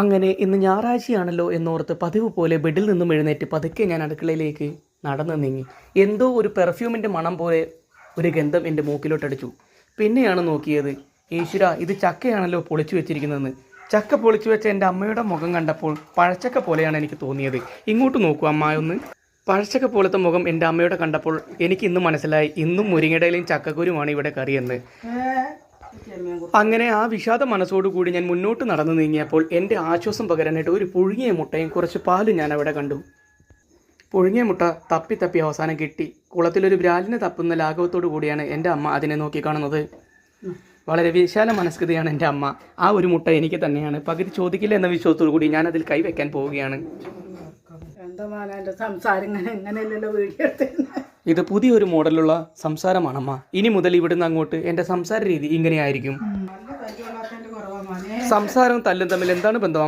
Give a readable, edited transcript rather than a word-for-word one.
അങ്ങനെ ഇന്ന് ഞായറാഴ്ചയാണല്ലോ എന്നോർത്ത് പതിവ് പോലെ ബെഡിൽ നിന്നും എഴുന്നേറ്റ് പതുക്കെ ഞാൻ അടുക്കളയിലേക്ക് നടന്നു നീങ്ങി. എന്തോ ഒരു പെർഫ്യൂമിൻ്റെ മണം പോലെ ഒരു ഗന്ധം എൻ്റെ മൂക്കിലോട്ടടിച്ചു. പിന്നെയാണ് നോക്കിയത്, ഈശ്വര, ഇത് ചക്കയാണല്ലോ പൊളിച്ചു വെച്ചിരിക്കുന്നതെന്ന്. ചക്ക പൊളിച്ചു വെച്ച എൻ്റെ അമ്മയുടെ മുഖം കണ്ടപ്പോൾ പഴച്ചക്ക പോലെയാണ് എനിക്ക് തോന്നിയത്. ഇങ്ങോട്ട് നോക്കൂ അമ്മ ഒന്ന്. പഴച്ചക്ക പോലത്തെ മുഖം എൻ്റെ അമ്മയുടെ കണ്ടപ്പോൾ എനിക്ക് ഇന്ന് മനസ്സിലായി, ഇന്നും മുരിങ്ങടയിലും ചക്കക്കുരുമാണ് ഇവിടെ കറിയെന്ന്. അങ്ങനെ ആ വിഷാദ മനസ്സോടുകൂടി ഞാൻ മുന്നോട്ട് നടന്നു നീങ്ങിയപ്പോൾ എൻ്റെ ആശ്വാസം പകരാനായിട്ട് ഒരു പുഴുങ്ങിയ മുട്ടയും കുറച്ച് പാലും ഞാൻ അവിടെ കണ്ടു. പുഴുങ്ങിയ മുട്ട തപ്പി തപ്പി അവസാനം കിട്ടി. കുളത്തിലൊരു ബ്രാലിനെ തപ്പുന്ന ലാഘവത്തോടു കൂടിയാണ് എൻ്റെ അമ്മ അതിനെ നോക്കിക്കാണുന്നത്. വളരെ വിശാല മനസ്കൃതിയാണ് എൻ്റെ അമ്മ. ആ ഒരു മുട്ട എനിക്ക് തന്നെയാണ്. പകുതി ചോദിക്കില്ല എന്ന വിശ്വാസത്തോടു കൂടി ഞാൻ അതിൽ കൈവയ്ക്കാൻ പോവുകയാണ്. ഇത് പുതിയൊരു മോഡലുള്ള സംസാരമാണമ്മ. ഇനി മുതൽ ഇവിടുന്ന് അങ്ങോട്ട് എൻ്റെ സംസാര രീതി ഇങ്ങനെയായിരിക്കും. സംസാരവും തല്ലും തമ്മിൽ എന്താണ് ബന്ധം?